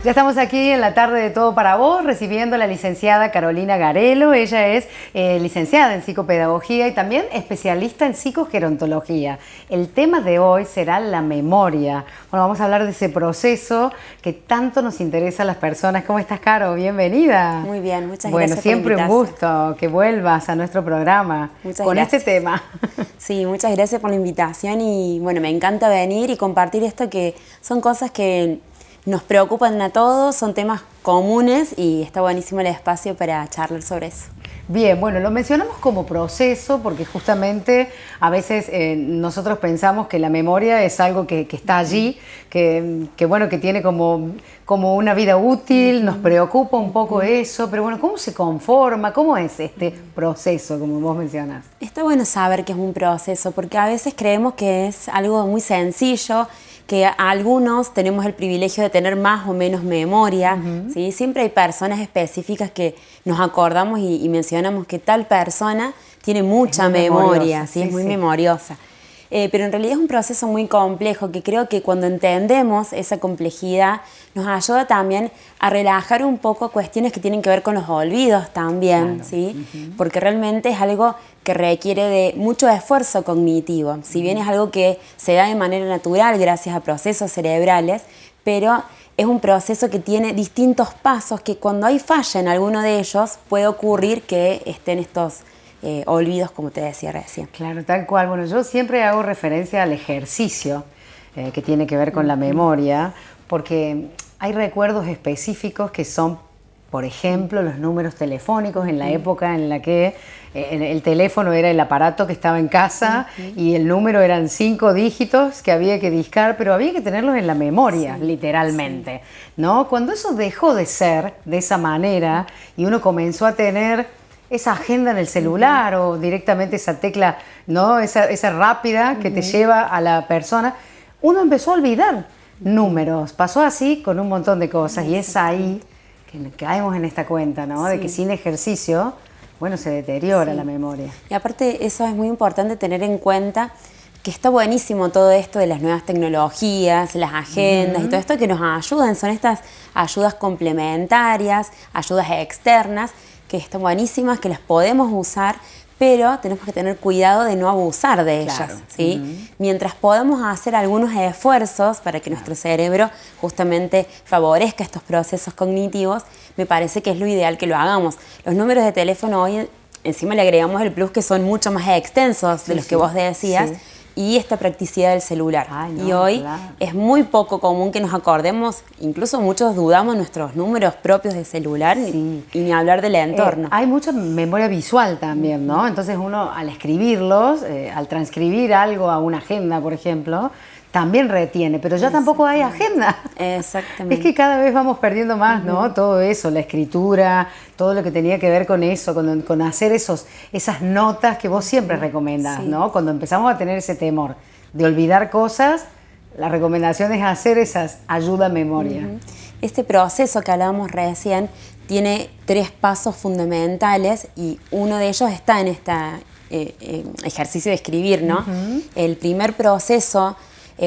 Ya estamos aquí en la tarde de Todo para Vos, recibiendo a la licenciada Carolina Garelo. Ella es licenciada en psicopedagogía y también especialista en psicogerontología. El tema de hoy será la memoria. Bueno, vamos a hablar de ese proceso que tanto nos interesa a las personas. ¿Cómo estás, Caro? Bienvenida. Muy bien, muchas gracias. Bueno, siempre un gusto que vuelvas a nuestro programa con este tema. Sí, muchas gracias por la invitación y bueno, me encanta venir y compartir esto, que son cosas que nos preocupan a todos, son temas comunes y está buenísimo el espacio para charlar sobre eso. Bien, bueno, lo mencionamos como proceso porque justamente a veces nosotros pensamos que la memoria es algo que está allí, que tiene como una vida útil, nos preocupa un poco eso, pero bueno, ¿cómo se conforma? ¿Cómo es este proceso, como vos mencionás? Está bueno saber que es un proceso porque a veces creemos que es algo muy sencillo, que algunos tenemos el privilegio de tener más o menos memoria, ¿sí? Siempre hay personas específicas que nos acordamos y mencionamos que tal persona tiene mucha memoria, ¿sí? Es muy memoriosa. Pero en realidad es un proceso muy complejo que creo que cuando entendemos esa complejidad nos ayuda también a relajar un poco cuestiones que tienen que ver con los olvidos también, claro. ¿Sí? Porque realmente es algo que requiere de mucho esfuerzo cognitivo. Si bien es algo que se da de manera natural gracias a procesos cerebrales, pero es un proceso que tiene distintos pasos que cuando hay falla en alguno de ellos puede ocurrir que estén estos olvidos, como te decía recién. Claro, tal cual. Bueno, yo siempre hago referencia al ejercicio que tiene que ver con la memoria, porque hay recuerdos específicos que son, por ejemplo, los números telefónicos en la época en la que el teléfono era el aparato que estaba en casa y el número eran 5 dígitos que había que discar, pero había que tenerlos en la memoria, literalmente, ¿no? Cuando eso dejó de ser de esa manera y uno comenzó a tener esa agenda en el celular o directamente esa tecla, ¿no? Esa rápida que te lleva a la persona, uno empezó a olvidar números. Pasó así con un montón de cosas y es ahí que caemos en esta cuenta, ¿no? De que sin ejercicio, bueno, se deteriora la memoria. Y aparte eso es muy importante tener en cuenta que está buenísimo todo esto de las nuevas tecnologías, las agendas y todo esto que nos ayudan. Son estas ayudas complementarias, ayudas externas, que están buenísimas, que las podemos usar, pero tenemos que tener cuidado de no abusar de ellas, ¿sí? Mientras podemos hacer algunos esfuerzos para que nuestro cerebro justamente favorezca estos procesos cognitivos, me parece que es lo ideal que lo hagamos. Los números de teléfono hoy, encima le agregamos el plus que son mucho más extensos de los que vos decías, y esta practicidad del celular. Y hoy es muy poco común que nos acordemos, incluso muchos dudamos nuestros números propios de celular y ni hablar del entorno. Hay mucha memoria visual también, ¿no? Entonces uno al escribirlos, al transcribir algo a una agenda, por ejemplo, también retiene, pero ya tampoco hay agenda. Exactamente. Es que cada vez vamos perdiendo más, ¿no? Todo eso, la escritura, todo lo que tenía que ver con eso, con hacer esas notas que vos siempre recomendás, ¿no? Cuando empezamos a tener ese temor de olvidar cosas, la recomendación es hacer esas ayuda a memoria. Este proceso que hablábamos recién tiene 3 pasos fundamentales y uno de ellos está en este ejercicio de escribir, ¿no? El primer proceso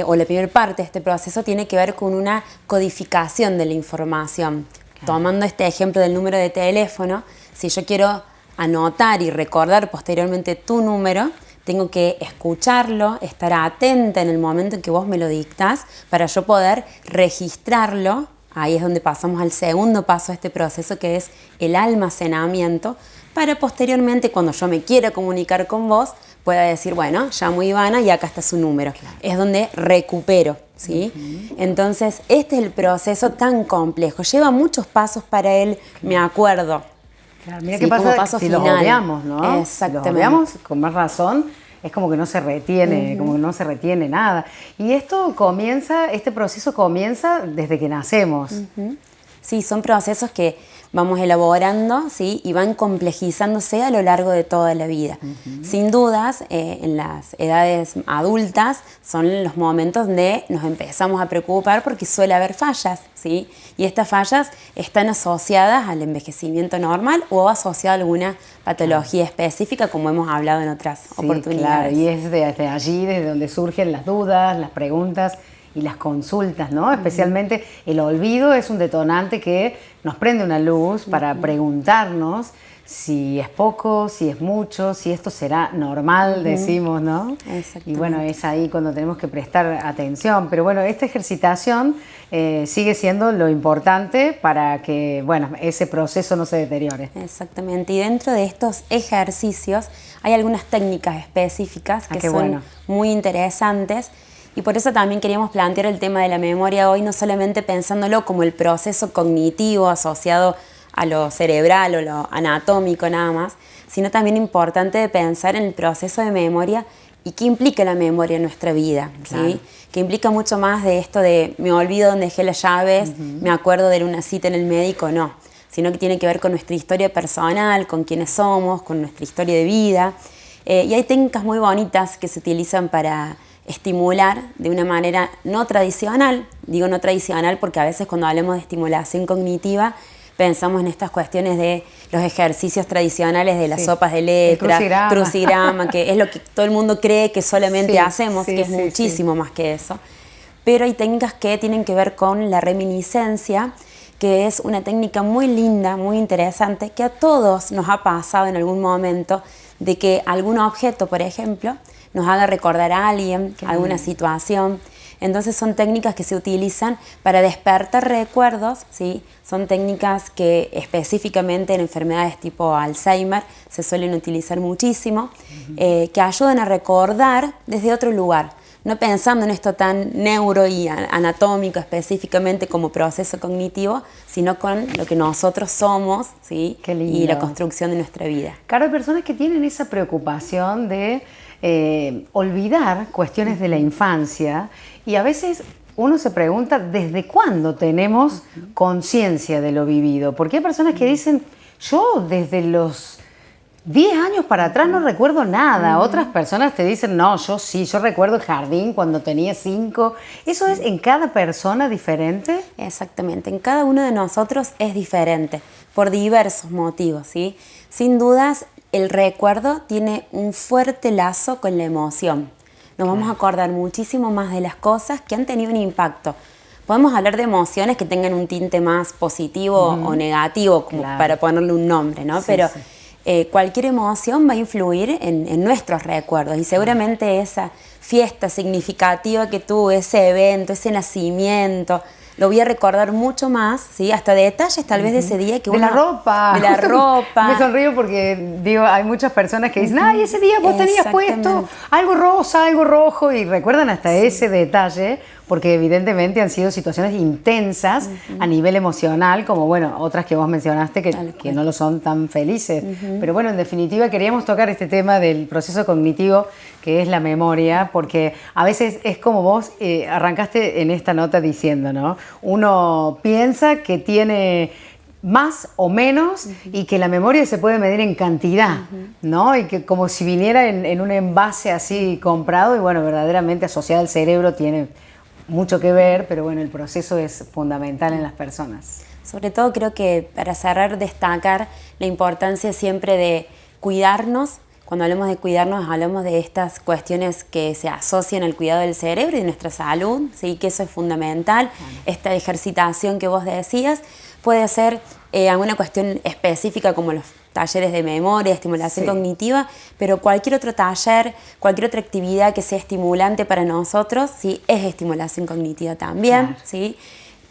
o la primera parte de este proceso tiene que ver con una codificación de la información. Tomando este ejemplo del número de teléfono, si yo quiero anotar y recordar posteriormente tu número, tengo que escucharlo, estar atenta en el momento en que vos me lo dictás para yo poder registrarlo. Ahí es donde pasamos al segundo paso de este proceso, que es el almacenamiento, para posteriormente, cuando yo me quiera comunicar con vos, pueda decir, bueno, llamo a Ivana y acá está su número. Es donde recupero, ¿sí? Entonces, este es el proceso tan complejo. Lleva muchos pasos para él, me acuerdo. Claro, mira qué pasa si lo obviamos, ¿no? Exactamente. Si lo obviamos, con más razón, es como que no se retiene, como que no se retiene nada. Y este proceso comienza desde que nacemos. Sí, son procesos que vamos elaborando, ¿sí? Y van complejizándose a lo largo de toda la vida. Sin dudas, en las edades adultas son los momentos donde nos empezamos a preocupar porque suele haber fallas, ¿sí? Y estas fallas están asociadas al envejecimiento normal o asociadas a alguna patología específica, como hemos hablado en otras oportunidades. Claro, y es desde allí, desde donde surgen las dudas, las preguntas y las consultas, ¿no? Especialmente el olvido es un detonante que nos prende una luz para preguntarnos si es poco, si es mucho, si esto será normal, decimos, ¿no? Y bueno, es ahí cuando tenemos que prestar atención. Pero bueno, esta ejercitación sigue siendo lo importante para que, bueno, ese proceso no se deteriore. Exactamente. Y dentro de estos ejercicios hay algunas técnicas específicas que son muy interesantes. Y por eso también queríamos plantear el tema de la memoria hoy, no solamente pensándolo como el proceso cognitivo asociado a lo cerebral o lo anatómico nada más, sino también importante de pensar en el proceso de memoria y qué implica la memoria en nuestra vida, claro. ¿sí? Que implica mucho más de esto de me olvido dónde dejé las llaves, me acuerdo de una cita en el médico, no, sino que tiene que ver con nuestra historia personal, con quiénes somos, con nuestra historia de vida. Y hay técnicas muy bonitas que se utilizan para estimular de una manera no tradicional, digo no tradicional porque a veces cuando hablamos de estimulación cognitiva pensamos en estas cuestiones de los ejercicios tradicionales de las sopas de letra, crucigrama, que es lo que todo el mundo cree que solamente hacemos, que es muchísimo más que eso. Pero hay técnicas que tienen que ver con la reminiscencia, que es una técnica muy linda, muy interesante, que a todos nos ha pasado en algún momento, de que algún objeto, por ejemplo, nos haga recordar a alguien, alguna situación. Entonces son técnicas que se utilizan para despertar recuerdos, ¿sí? Son técnicas que específicamente en enfermedades tipo Alzheimer se suelen utilizar muchísimo, que ayudan a recordar desde otro lugar, no pensando en esto tan neuro y anatómico específicamente como proceso cognitivo, sino con lo que nosotros somos, ¿sí? Y la construcción de nuestra vida. Claro, hay personas que tienen esa preocupación de olvidar cuestiones de la infancia y a veces uno se pregunta desde cuándo tenemos conciencia de lo vivido, porque hay personas que dicen yo desde los 10 años para atrás no recuerdo nada. Otras personas te dicen, no, yo sí, yo recuerdo el jardín cuando tenía 5. ¿Eso es en cada persona diferente? Exactamente, en cada uno de nosotros es diferente, por diversos motivos, ¿sí? Sin dudas, el recuerdo tiene un fuerte lazo con la emoción. Nos vamos a acordar muchísimo más de las cosas que han tenido un impacto. Podemos hablar de emociones que tengan un tinte más positivo o negativo, como para ponerle un nombre, ¿no? Pero cualquier emoción va a influir en nuestros recuerdos y seguramente esa fiesta significativa que tuvo, ese evento, ese nacimiento, lo voy a recordar mucho más, ¿sí? Hasta detalles tal vez de ese día que de la ropa. De la ropa. Me sonrío porque digo, hay muchas personas que dicen, ay, ese día vos tenías puesto algo rosa, algo rojo, y recuerdan hasta ese detalle, porque evidentemente han sido situaciones intensas a nivel emocional, como bueno, otras que vos mencionaste que no lo son tan felices. Pero bueno, en definitiva queríamos tocar este tema del proceso cognitivo, que es la memoria, porque a veces es como vos arrancaste en esta nota diciendo, ¿no? Uno piensa que tiene más o menos y que la memoria se puede medir en cantidad, ¿no? Y que como si viniera en un envase así comprado y bueno, verdaderamente asociado al cerebro tiene mucho que ver, pero bueno, el proceso es fundamental en las personas. Sobre todo creo que para cerrar, destacar la importancia siempre de cuidarnos. Cuando hablamos de cuidarnos, hablamos de estas cuestiones que se asocian al cuidado del cerebro y de nuestra salud, ¿sí? Que eso es fundamental. Esta ejercitación que vos decías puede ser alguna cuestión específica como los talleres de memoria, estimulación cognitiva, pero cualquier otro taller, cualquier otra actividad que sea estimulante para nosotros, ¿sí? Es estimulación cognitiva también, ¿sí?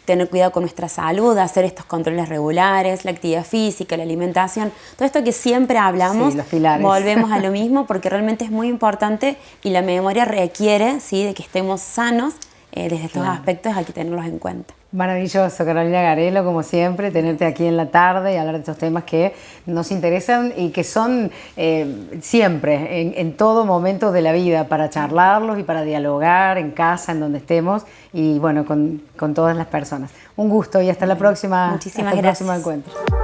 Tener cuidado con nuestra salud, hacer estos controles regulares, la actividad física, la alimentación, todo esto que siempre hablamos, los pilares. Volvemos a lo mismo porque realmente es muy importante y la memoria requiere, ¿sí? De que estemos sanos desde estos aspectos, hay que tenerlos en cuenta. Maravilloso, Carolina Garelo, como siempre, tenerte aquí en la tarde y hablar de estos temas que nos interesan y que son siempre, en todo momento de la vida, para charlarlos y para dialogar en casa, en donde estemos y bueno, con todas las personas. Un gusto y hasta la próxima. Muchísimas gracias. Hasta el próximo encuentro.